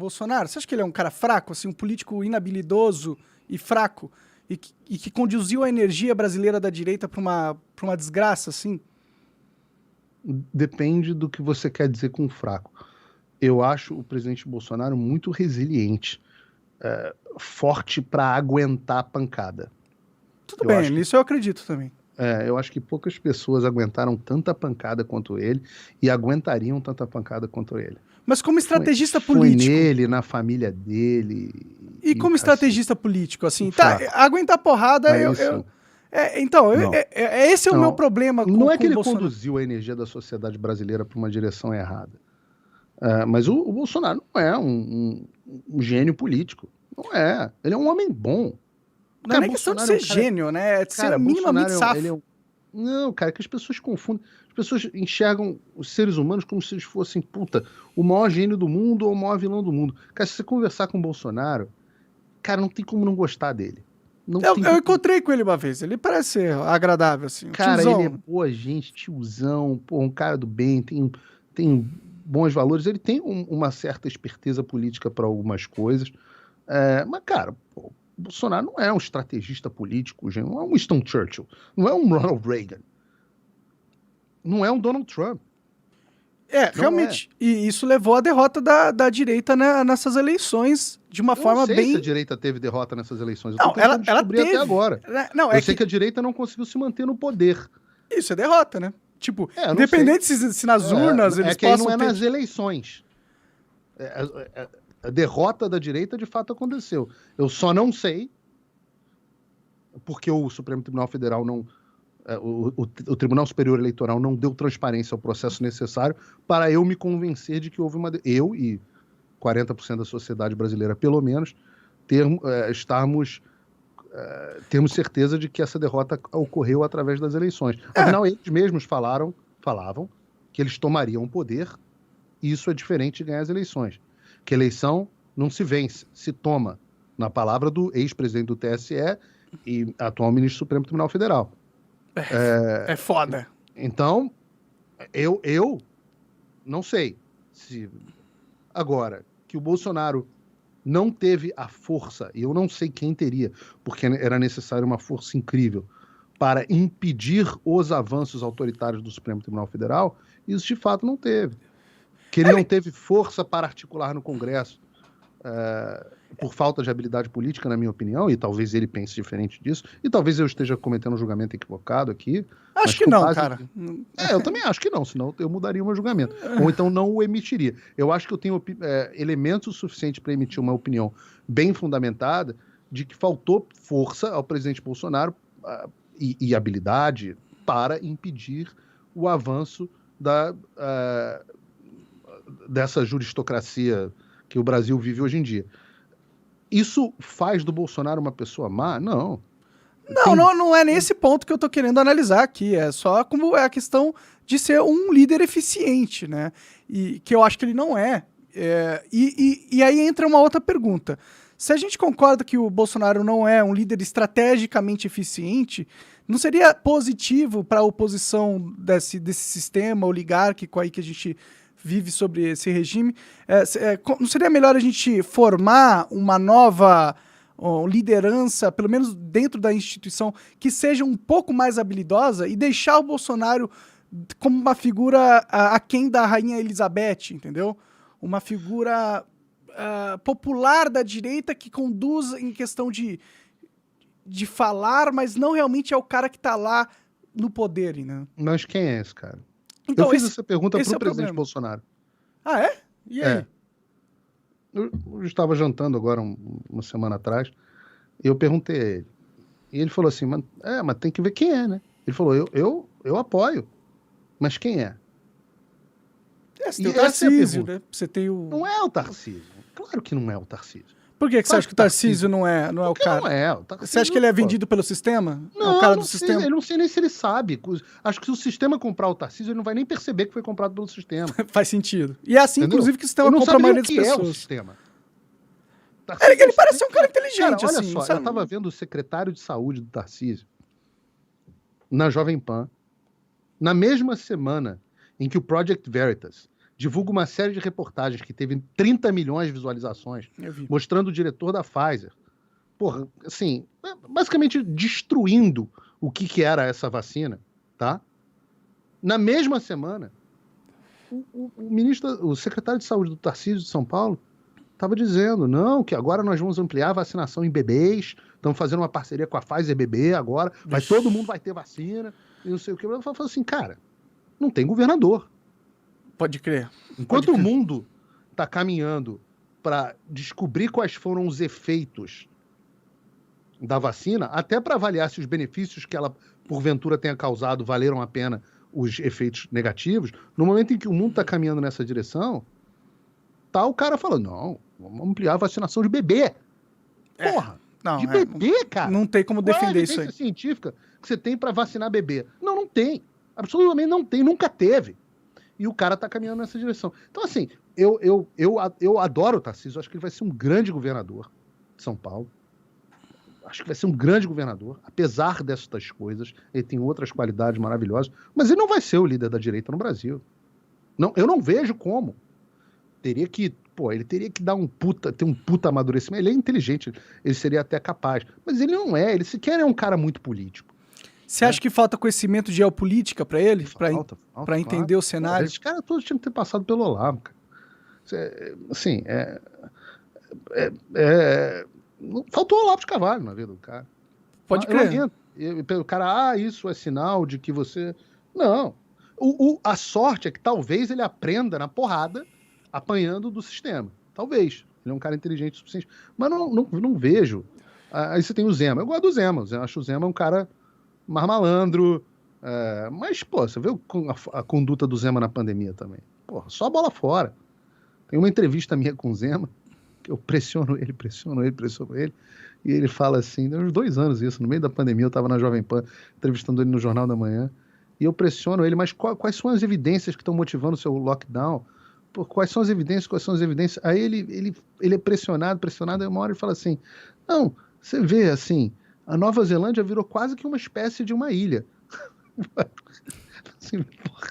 Bolsonaro? Você acha que ele é um cara fraco, assim, um político inabilidoso e fraco? E que conduziu a energia brasileira da direita para uma desgraça, assim? Depende do que você quer dizer com fraco. Eu acho o presidente Bolsonaro muito resiliente, forte para aguentar a pancada. Tudo bem, nisso eu acredito também. Eu acho que poucas pessoas aguentaram tanta pancada quanto ele e aguentariam tanta pancada quanto ele. Mas como estrategista foi político... nele, na família dele... E como estrategista político, assim, fraco. aguentar porrada, esse é o meu problema com o Bolsonaro. Não é que ele conduziu a energia da sociedade brasileira para uma direção errada. Mas o Bolsonaro não é um gênio político. Não é. Ele é um homem bom. Não é nem questão de ser gênio, né? É de ser minimamente safo. Não, cara, que as pessoas confundem. As pessoas enxergam os seres humanos como se eles fossem, o maior gênio do mundo ou o maior vilão do mundo. Cara, se você conversar com o Bolsonaro, cara, não tem como não gostar dele. Eu encontrei com ele uma vez. Ele parece ser agradável, assim. Cara, tiozão. Ele é boa gente, tiozão, um cara do bem, tem bons valores. Ele tem uma certa esperteza política para algumas coisas. Mas, cara, Bolsonaro não é um estrategista político, não é um Winston Churchill, não é um Ronald Reagan, não é um Donald Trump. Realmente. E isso levou à derrota da direita nessas eleições de uma forma bem... Eu não sei se a direita teve derrota nessas eleições. Eu tô tentando descobrir até agora. Eu sei que a direita não conseguiu se manter no poder. Isso é derrota, né? Tipo, independente se nas urnas eles que possam... não é nas eleições. A derrota da direita de fato aconteceu. Eu só não sei porque o Supremo Tribunal Federal não... O Tribunal Superior Eleitoral não deu transparência ao processo necessário para eu me convencer de que houve uma... Eu e 40% da sociedade brasileira, pelo menos, termos certeza de que essa derrota ocorreu através das eleições. Afinal, eles mesmos falavam que eles tomariam o poder, e isso é diferente de ganhar as eleições. Que eleição não se vence, se toma, na palavra do ex-presidente do TSE e atual ministro do Supremo Tribunal Federal. É foda. Então, eu não sei se... Agora, que o Bolsonaro não teve a força, e eu não sei quem teria, porque era necessário uma força incrível para impedir os avanços autoritários do Supremo Tribunal Federal, isso de fato não teve. Que ele não teve força para articular no Congresso, por falta de habilidade política, na minha opinião, e talvez ele pense diferente disso, e talvez eu esteja cometendo um julgamento equivocado aqui. Acho que não, cara. Eu também acho que não, senão eu mudaria o meu julgamento. Ou então não o emitiria. Eu acho que eu tenho elementos suficientes para emitir uma opinião bem fundamentada de que faltou força ao presidente Bolsonaro e habilidade para impedir o avanço dessa juristocracia que o Brasil vive hoje em dia. Isso faz do Bolsonaro uma pessoa má? Não. Não é nesse ponto que eu tô querendo analisar aqui. É só como é a questão de ser um líder eficiente, né? E que eu acho que ele não é. E aí entra uma outra pergunta. Se a gente concorda que o Bolsonaro não é um líder estrategicamente eficiente, não seria positivo para a oposição desse sistema oligárquico aí que a gente vive sobre esse regime? Não seria melhor a gente formar uma nova liderança, pelo menos dentro da instituição, que seja um pouco mais habilidosa e deixar o Bolsonaro como uma figura aquém da Rainha Elizabeth, entendeu? Uma figura popular da direita que conduz em questão de falar, mas não realmente é o cara que está lá no poder, né? Mas quem é esse cara? Então, eu fiz essa pergunta para o presidente Bolsonaro. Ah, é? E aí? Eu estava jantando agora, uma semana atrás, e eu perguntei a ele. E ele falou assim, mas tem que ver quem é, né? Ele falou, eu apoio, mas quem é? Você tem o Tarcísio, né? Você tem o... Não é o Tarcísio. Claro que não é o Tarcísio. Por que você acha que o Tarcísio não é o cara? Não é. O Tarcísio, você acha que ele é vendido pelo sistema? Não, é o cara do sistema? Eu não sei nem se ele sabe. Acho que se o sistema comprar o Tarcísio, ele não vai nem perceber que foi comprado pelo sistema. Faz sentido. E é assim, entendeu? Inclusive, que o sistema compra a maioria das pessoas. É o sistema. Ele parece ser um cara inteligente, cara, olha assim. Só, eu estava vendo o secretário de saúde do Tarcísio na Jovem Pan, na mesma semana em que o Project Veritas divulga uma série de reportagens que teve 30 milhões de visualizações, mostrando o diretor da Pfizer, porra, assim, basicamente destruindo o que era essa vacina, tá? Na mesma semana, o secretário de saúde do Tarcísio de São Paulo estava dizendo, não, que agora nós vamos ampliar a vacinação em bebês, estamos fazendo uma parceria com a Pfizer bebê agora, todo mundo vai ter vacina, e não sei o que. Eu falo assim, cara, não tem governador. Pode crer. Enquanto o mundo está caminhando para descobrir quais foram os efeitos da vacina, até para avaliar se os benefícios que ela, porventura, tenha causado valeram a pena os efeitos negativos, no momento em que o mundo está caminhando nessa direção, tá o cara falando, não, vamos ampliar a vacinação de bebê. Porra, de bebê, cara. Não tem como defender isso aí. Qual é a evidência científica que você tem para vacinar bebê? Não tem. Absolutamente não tem, nunca teve. E o cara tá caminhando nessa direção. Então, assim, eu adoro o Tarcísio, acho que ele vai ser um grande governador de São Paulo. Acho que vai ser um grande governador, apesar dessas coisas. Ele tem outras qualidades maravilhosas, mas ele não vai ser o líder da direita no Brasil. Não, eu não vejo como. Ele teria que dar ter um puta amadurecimento. Ele é inteligente, ele seria até capaz. Mas ele não é, ele sequer é um cara muito político. Você acha que falta conhecimento de geopolítica para ele? Para entender o cenário? Esses caras todos tinham que ter passado pelo Olavo, cara. Assim, faltou o Olavo de Carvalho na vida do cara. Pode crer. O cara, isso é sinal de que você... Não. A sorte é que talvez ele aprenda na porrada, apanhando do sistema. Talvez. Ele é um cara inteligente o suficiente. Mas não vejo. Aí você tem o Zema. Eu gosto do Zema. Eu acho o Zema um cara mais malandro. Mas, pô, você vê a conduta do Zema na pandemia também. Porra, só bola fora. Tem uma entrevista minha com o Zema, que eu pressiono ele, e ele fala assim, deu uns 2 anos isso, no meio da pandemia, eu estava na Jovem Pan, entrevistando ele no Jornal da Manhã, e eu pressiono ele, mas quais são as evidências que estão motivando o seu lockdown? Pô, quais são as evidências? Aí ele é pressionado, e uma hora ele fala assim, não, você vê, assim, a Nova Zelândia virou quase que uma espécie de uma ilha. Assim, porra,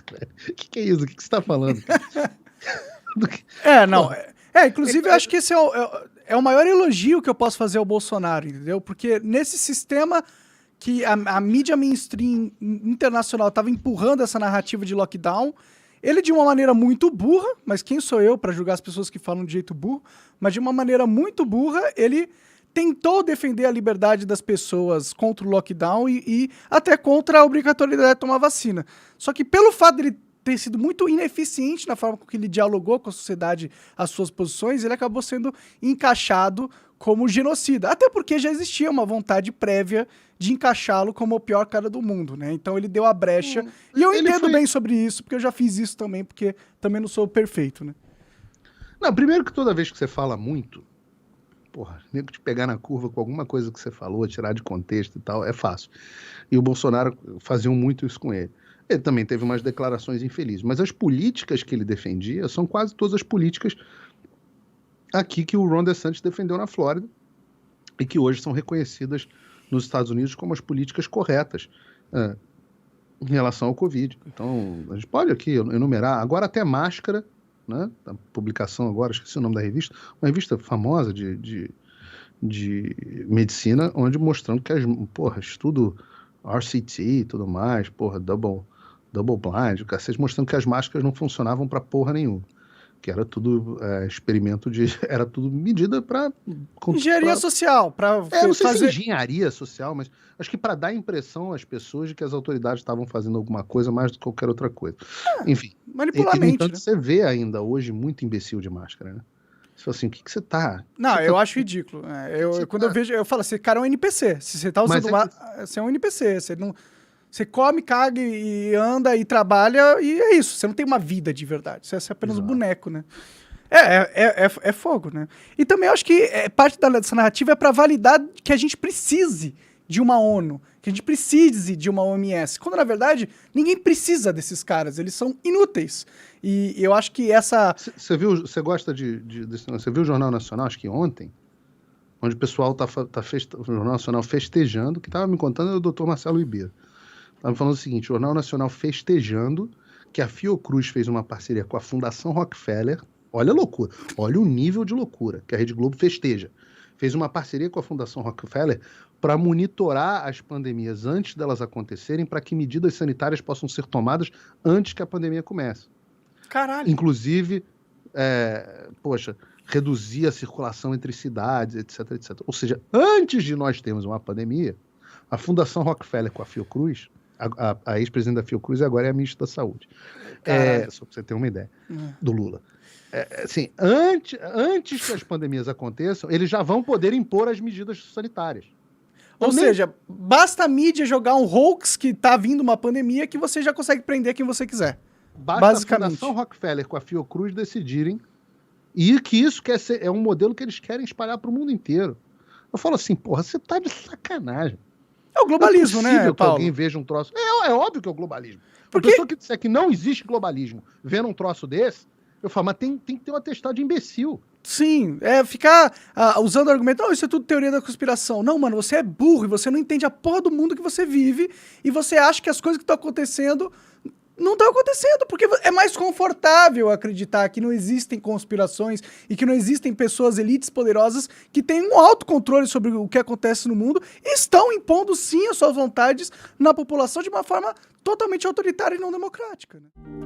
o que é isso? O que você está falando? Inclusive eu acho que esse é o maior elogio que eu posso fazer ao Bolsonaro, entendeu? Porque nesse sistema que a mídia mainstream internacional estava empurrando essa narrativa de lockdown, ele de uma maneira muito burra, mas quem sou eu para julgar as pessoas que falam de jeito burro, mas de uma maneira muito burra, ele tentou defender a liberdade das pessoas contra o lockdown e até contra a obrigatoriedade de tomar vacina. Só que pelo fato dele ter sido muito ineficiente na forma com que ele dialogou com a sociedade, as suas posições, ele acabou sendo encaixado como genocida. Até porque já existia uma vontade prévia de encaixá-lo como o pior cara do mundo, né? Então ele deu a brecha. E eu entendo bem sobre isso, porque eu já fiz isso também, porque também não sou perfeito, né? Não, primeiro que toda vez que você fala muito, porra, nego te pegar na curva com alguma coisa que você falou, tirar de contexto e tal, é fácil. E o Bolsonaro faziam muito isso com ele. Ele também teve umas declarações infelizes, mas as políticas que ele defendia são quase todas as políticas aqui que o Ron DeSantis defendeu na Flórida e que hoje são reconhecidas nos Estados Unidos como as políticas corretas em relação ao Covid. Então, a gente pode aqui enumerar, agora até máscara, né? A publicação agora, esqueci o nome da revista, uma revista famosa de medicina, onde mostrando que estudo RCT e tudo mais, double blind, o cacete, mostrando que as máscaras não funcionavam pra porra nenhuma. Que era tudo experimento era tudo medida pra... Engenharia social, não sei se engenharia social, mas acho que pra dar impressão às pessoas de que as autoridades estavam fazendo alguma coisa mais do que qualquer outra coisa. Enfim. Manipulamento, então, né? Você vê ainda hoje muito imbecil de máscara, né? Você fala assim, o que você tá... Não, eu acho ridículo. Quando eu vejo, eu falo, esse cara é um NPC. Se você tá usando você é um NPC. Você come, caga e anda e trabalha e é isso. Você não tem uma vida de verdade. Você é apenas um boneco, né? É fogo, né? E também eu acho que parte dessa narrativa é para validar que a gente precise de uma ONU, que a gente precise de uma OMS. Quando, na verdade, ninguém precisa desses caras. Eles são inúteis. E eu acho que essa... Você gosta desse... Você viu o Jornal Nacional, acho que ontem, onde o pessoal o Jornal Nacional festejando, que estava me contando, é o Dr. Marcelo Ribeiro. Estava falando o seguinte, o Jornal Nacional festejando que a Fiocruz fez uma parceria com a Fundação Rockefeller. Olha a loucura, olha o nível de loucura que a Rede Globo festeja. Fez uma parceria com a Fundação Rockefeller para monitorar as pandemias antes delas acontecerem, para que medidas sanitárias possam ser tomadas antes que a pandemia comece. Caralho. Inclusive, reduzir a circulação entre cidades, etc, etc. Ou seja, antes de nós termos uma pandemia, a Fundação Rockefeller com a Fiocruz, a ex-presidente da Fiocruz agora é a ministra da Saúde. Só para você ter uma ideia do Lula. Assim, antes que as pandemias aconteçam, eles já vão poder impor as medidas sanitárias. Ou seja, basta a mídia jogar um hoax que tá vindo uma pandemia que você já consegue prender quem você quiser. Basta a Fundação Rockefeller com a Fiocruz decidirem, e que isso é um modelo que eles querem espalhar para o mundo inteiro. Eu falo assim, porra, você tá de sacanagem. É o globalismo, né, Paulo? Que alguém veja um troço. É óbvio que é o globalismo. Porque... A pessoa que disser que não existe globalismo vendo um troço desse, eu falo, mas tem que ter um atestado de imbecil. Sim, ficar usando o argumento, isso é tudo teoria da conspiração. Não, mano, você é burro e você não entende a porra do mundo que você vive e você acha que as coisas que estão acontecendo não estão acontecendo, porque é mais confortável acreditar que não existem conspirações e que não existem pessoas, elites poderosas que têm um autocontrole sobre o que acontece no mundo e estão impondo sim as suas vontades na população de uma forma totalmente autoritária e não democrática, né?